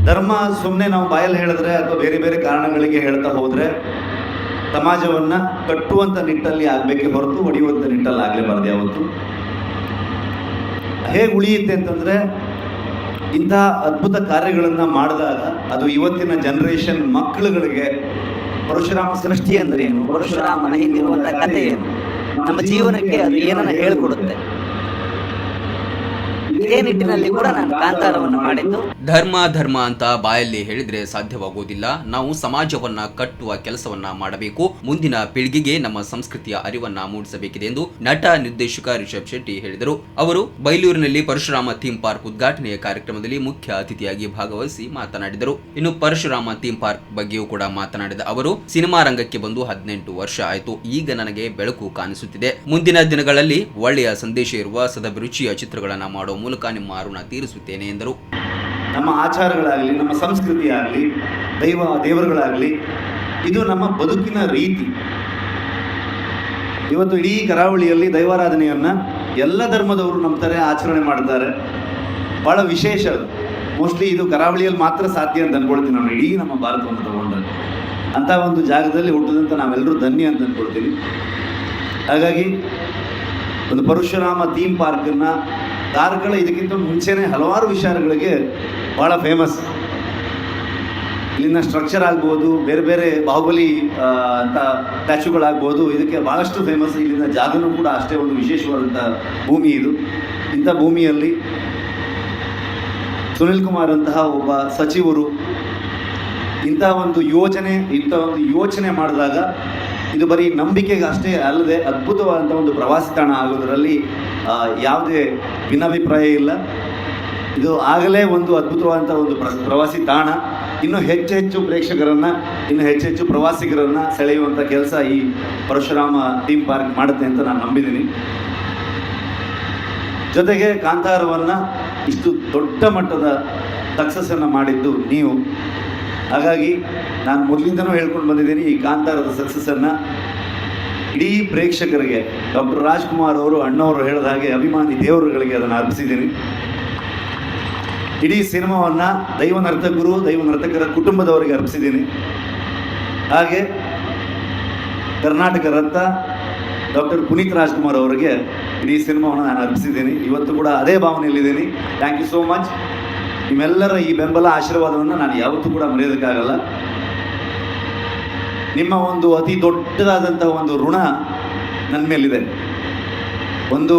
ಧರ್ಮ ಸುಮ್ಮನೆ ನಾವು ಬಾಯಲ್ಲಿ ಹೇಳಿದ್ರೆ ಅಥವಾ ಬೇರೆ ಬೇರೆ ಕಾರಣಗಳಿಗೆ ಹೇಳ್ತಾ ಹೋದರೆ ಸಮಾಜವನ್ನು ಕಟ್ಟುವಂಥ ನಿಟ್ಟಲ್ಲಿ ಆಗಬೇಕೆ ಹೊರತು ಒಡೆಯುವಂಥ ನಿಟ್ಟಲ್ಲಿ ಆಗಲೇಬಾರ್ದು ಯಾವತ್ತು. ಹೇಗೆ ಉಳಿಯುತ್ತೆ ಅಂತಂದರೆ ಇಂಥ ಅದ್ಭುತ ಕಾರ್ಯಗಳನ್ನು ಮಾಡಿದಾಗ ಅದು ಇವತ್ತಿನ ಜನರೇಷನ್ ಮಕ್ಕಳುಗಳಿಗೆ ಪರಶುರಾಮ ಸೃಷ್ಟಿ ಅಂದ್ರೆ ಏನು, ಪರಶುರಾಮನ ಹಿಂದಿರುವಂತಹ ಕಥೆ ಏನು, ನಮ್ಮ ಜೀವನಕ್ಕೆ ಅದು ಏನನ್ನ ಹೇಳಿಕೊಡುತ್ತೆ. ಇದೇ ನಿಟ್ಟಿನಲ್ಲಿ ಕೂಡ ನಾನು ಕಾಂತಾರವನ್ನು ಮಾಡಿದ್ದು. ಧರ್ಮ ಅಂತ ಬಾಯಲ್ಲಿ ಹೇಳಿದ್ರೆ ಸಾಧ್ಯವಾಗುವುದಿಲ್ಲ. ನಾವು ಸಮಾಜವನ್ನ ಕಟ್ಟುವ ಕೆಲಸವನ್ನ ಮಾಡಬೇಕು. ಮುಂದಿನ ಪೀಳಿಗೆಗೆ ನಮ್ಮ ಸಂಸ್ಕೃತಿಯ ಅರಿವನ್ನ ಮೂಡಿಸಬೇಕಿದೆ ಎಂದು ನಟ ನಿರ್ದೇಶಕ ರಿಷಬ್ ಶೆಟ್ಟಿ ಹೇಳಿದರು. ಅವರು ಬೈಲೂರಿನಲ್ಲಿ ಪರಶುರಾಮ ಥೀಮ್ ಪಾರ್ಕ್ ಉದ್ಘಾಟನೆಯ ಕಾರ್ಯಕ್ರಮದಲ್ಲಿ ಮುಖ್ಯ ಅತಿಥಿಯಾಗಿ ಭಾಗವಹಿಸಿ ಮಾತನಾಡಿದರು. ಇನ್ನು ಪರಶುರಾಮ ಥೀಮ್ ಪಾರ್ಕ್ ಬಗ್ಗೆಯೂ ಕೂಡ ಮಾತನಾಡಿದ ಅವರು, ಸಿನಿಮಾ ರಂಗಕ್ಕೆ ಬಂದು 18 ವರ್ಷ ಆಯಿತು. ಈಗ ನನಗೆ ಬೆಳಕು ಕಾಣಿಸುತ್ತಿದೆ. ಮುಂದಿನ ದಿನಗಳಲ್ಲಿ ಒಳ್ಳೆಯ ಸಂದೇಶ ಇರುವ ಸದಭಿರುಚಿಯ ಚಿತ್ರಗಳನ್ನ ಮಾಡುವ ಮೂಲಕ ನಿಮ್ಮ ಋಣ ತೀರಿಸುತ್ತೇನೆ ಎಂದರು. ನಮ್ಮ ಆಚಾರಗಳಾಗಲಿ, ನಮ್ಮ ಸಂಸ್ಕೃತಿ ಆಗಲಿ, ದೇವರುಗಳಾಗಲಿ, ಇದು ನಮ್ಮ ಬದುಕಿನ ರೀತಿ. ಇವತ್ತು ಇಡೀ ಕರಾವಳಿಯಲ್ಲಿ ದೈವಾರಾಧನೆಯನ್ನು ಎಲ್ಲ ಧರ್ಮದವರು ನಂಬ್ತಾರೆ, ಆಚರಣೆ ಮಾಡ್ತಾರೆ. ಭಾಳ ವಿಶೇಷ ಅದು. ಮೋಸ್ಟ್ಲಿ ಇದು ಕರಾವಳಿಯಲ್ಲಿ ಮಾತ್ರ ಸಾಧ್ಯ ಅಂತ ಅಂದ್ಕೊಳ್ತೀನಿ ನಾನು, ಇಡೀ ನಮ್ಮ ಭಾರತವನ್ನು ತಗೊಂಡ್ರೆ. ಅಂಥ ಒಂದು ಜಾಗದಲ್ಲಿ ಹುಟ್ಟಿದಂಥ ನಾವೆಲ್ಲರೂ ಧನ್ಯ ಅಂತ ಅಂದ್ಕೊಳ್ತೀನಿ. ಹಾಗಾಗಿ ಒಂದು ಪರಶುರಾಮ ಥೀಮ್ ಪಾರ್ಕನ್ನು ಕಾರ್ಕಳ ಇದಕ್ಕಿಂತ ಮುಂಚೆನೇ ಹಲವಾರು ವಿಚಾರಗಳಿಗೆ ಭಾಳ ಫೇಮಸ್. ಇಲ್ಲಿನ ಸ್ಟ್ರಕ್ಚರ್ ಆಗ್ಬೋದು, ಬೇರೆ ಬೇರೆ ಬಾಹುಬಲಿ ಅಂತ ಸ್ಟ್ಯಾಚ್ಯೂಗಳಾಗ್ಬೋದು, ಇದಕ್ಕೆ ಭಾಳಷ್ಟು ಫೇಮಸ್. ಇಲ್ಲಿನ ಜಾಗನೂ ಕೂಡ ಅಷ್ಟೇ ಒಂದು ವಿಶೇಷವಾದಂಥ ಭೂಮಿ ಇದು. ಇಂಥ ಭೂಮಿಯಲ್ಲಿ ಸುನಿಲ್ ಕುಮಾರ್ ಅಂತಹ ಒಬ್ಬ ಸಚಿವರು ಇಂಥ ಒಂದು ಯೋಚನೆ ಮಾಡಿದಾಗ ಇದು ಬರೀ ನಂಬಿಕೆಗೆ ಅಷ್ಟೇ ಅಲ್ಲದೆ ಅದ್ಭುತವಾದಂಥ ಒಂದು ಪ್ರವಾಸಿ ತಾಣ ಆಗೋದರಲ್ಲಿ ಯಾವುದೇ ಭಿನ್ನಾಭಿಪ್ರಾಯ ಇಲ್ಲ. ಇದು ಆಗಲೇ ಒಂದು ಅದ್ಭುತವಾದಂಥ ಒಂದು ಪ್ರವಾಸಿ ತಾಣ. ಇನ್ನೂ ಹೆಚ್ಚು ಪ್ರೇಕ್ಷಕರನ್ನು, ಇನ್ನೂ ಹೆಚ್ಚು ಪ್ರವಾಸಿಗರನ್ನು ಸೆಳೆಯುವಂಥ ಕೆಲಸ ಈ ಪರಶುರಾಮ ಥೀಮ್ ಪಾರ್ಕ್ ಮಾಡುತ್ತೆ ಅಂತ ನಾನು ನಂಬಿದ್ದೀನಿ. ಜೊತೆಗೆ ಕಾಂತಾರವನ್ನು ಇಷ್ಟು ದೊಡ್ಡ ಮಟ್ಟದ ಸಕ್ಸಸ್ಸನ್ನು ಮಾಡಿದ್ದು ನೀವು. ಹಾಗಾಗಿ ನಾನು ಮೊದಲಿಂದನೂ ಹೇಳ್ಕೊಂಡು ಬಂದಿದ್ದೀನಿ, ಈ ಕಾಂತಾರದ ಸಕ್ಸಸ್ಸನ್ನು ಇಡೀ ಪ್ರೇಕ್ಷಕರಿಗೆ, ಡಾಕ್ಟರ್ ರಾಜ್ಕುಮಾರ್ ಅವರು ಅಣ್ಣವರು ಹೇಳಿದ ಹಾಗೆ ಅಭಿಮಾನಿ ದೇವರುಗಳಿಗೆ ಅದನ್ನು ಅರ್ಪಿಸಿದ್ದೀನಿ. ಇಡೀ ಸಿನಿಮಾವನ್ನು ದೈವ ನರ್ತಕರ ಕುಟುಂಬದವರಿಗೆ ಅರ್ಪಿಸಿದ್ದೀನಿ. ಹಾಗೆ ಕರ್ನಾಟಕ ರತ್ನ ಡಾಕ್ಟರ್ ಪುನೀತ್ ರಾಜ್ಕುಮಾರ್ ಅವರಿಗೆ ಇಡೀ ಸಿನಿಮಾವನ್ನು ನಾನು ಅರ್ಪಿಸಿದ್ದೀನಿ. ಇವತ್ತು ಕೂಡ ಅದೇ ಭಾವನೆಯಲ್ಲಿದ್ದೀನಿ. Thank you so much. ನಿಮ್ಮೆಲ್ಲರ ಈ ಬೆಂಬಲ, ಆಶೀರ್ವಾದವನ್ನು ನಾನು ಯಾವತ್ತೂ ಕೂಡ ಮರೆಯೋದಕ್ಕಾಗಲ್ಲ. ನಿಮ್ಮ ಒಂದು ಅತಿ ದೊಡ್ಡದಾದಂಥ ಒಂದು ಋಣ ನನ್ನ ಮೇಲಿದೆ. ಒಂದು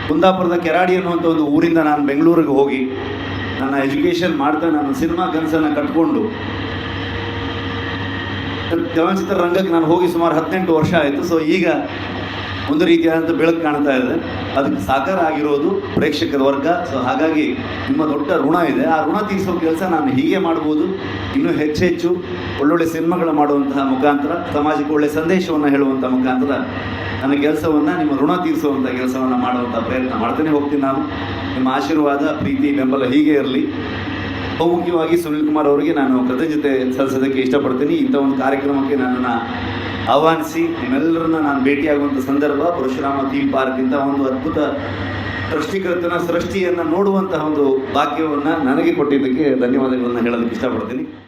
ಕುಂದಾಪುರದ ಕೆರಾಡಿ ಅನ್ನುವಂಥ ಒಂದು ಊರಿಂದ ನಾನು ಬೆಂಗಳೂರಿಗೆ ಹೋಗಿ ನನ್ನ ಎಜುಕೇಷನ್ ಮಾಡ್ತಾ ನನ್ನ ಸಿನಿಮಾ ಕನಸನ್ನು ಕಟ್ಕೊಂಡು ಚಲನಚಿತ್ರ ರಂಗಕ್ಕೆ ನಾನು ಹೋಗಿ ಸುಮಾರು 18 ವರ್ಷ ಆಯಿತು. ಸೊ ಈಗ ಒಂದು ರೀತಿಯಾದಂಥ ಬೆಳಕು ಕಾಣ್ತಾ ಇದೆ. ಅದಕ್ಕೆ ಸಾಕಾರ ಆಗಿರೋದು ಪ್ರೇಕ್ಷಕರ ವರ್ಗ. ಸೊ ಹಾಗಾಗಿ ನಿಮ್ಮ ದೊಡ್ಡ ಋಣ ಇದೆ. ಆ ಋಣ ತೀರಿಸೋ ಕೆಲಸ ನಾನು ಹೀಗೆ ಮಾಡ್ಬೋದು. ಇನ್ನೂ ಹೆಚ್ಚು ಒಳ್ಳೊಳ್ಳೆ ಸಿನಿಮಾಗಳು ಮಾಡುವಂತಹ ಮುಖಾಂತರ, ಸಮಾಜಕ್ಕೆ ಒಳ್ಳೆಯ ಸಂದೇಶವನ್ನು ಹೇಳುವಂಥ ಮುಖಾಂತರ ನನ್ನ ಕೆಲಸವನ್ನು, ನಿಮ್ಮ ಋಣ ತೀರಿಸುವಂಥ ಕೆಲಸವನ್ನು ಮಾಡುವಂಥ ಪ್ರಯತ್ನ ಮಾಡ್ತಾನೆ ಹೋಗ್ತೀನಿ ನಾನು. ನಿಮ್ಮ ಆಶೀರ್ವಾದ, ಪ್ರೀತಿ, ಬೆಂಬಲ ಹೀಗೆ ಇರಲಿ. ಬಹುಮುಖ್ಯವಾಗಿ ಸುನಿಲ್ ಕುಮಾರ್ ಅವರಿಗೆ ನಾನು ಕೃತಜ್ಞತೆ ಸಲ್ಲಿಸೋದಕ್ಕೆ ಇಷ್ಟಪಡ್ತೀನಿ. ಇಂಥ ಒಂದು ಕಾರ್ಯಕ್ರಮಕ್ಕೆ ನನ್ನನ್ನು ಆಹ್ವಾನಿಸಿ ನಿಮ್ಮೆಲ್ಲರನ್ನ ನಾನು ಭೇಟಿಯಾಗುವಂಥ ಸಂದರ್ಭ ಪರಶುರಾಮ ಥೀಮ್ ಪಾರ್ಕ್ ಇಂಥ ಒಂದು ಅದ್ಭುತ ಸೃಷ್ಟಿಯನ್ನು ನೋಡುವಂತಹ ಒಂದು ಭಾಗ್ಯವನ್ನು ನನಗೆ ಕೊಟ್ಟಿದ್ದಕ್ಕೆ ಧನ್ಯವಾದಗಳನ್ನು ಹೇಳೋದಕ್ಕೆ ಇಷ್ಟಪಡ್ತೀನಿ.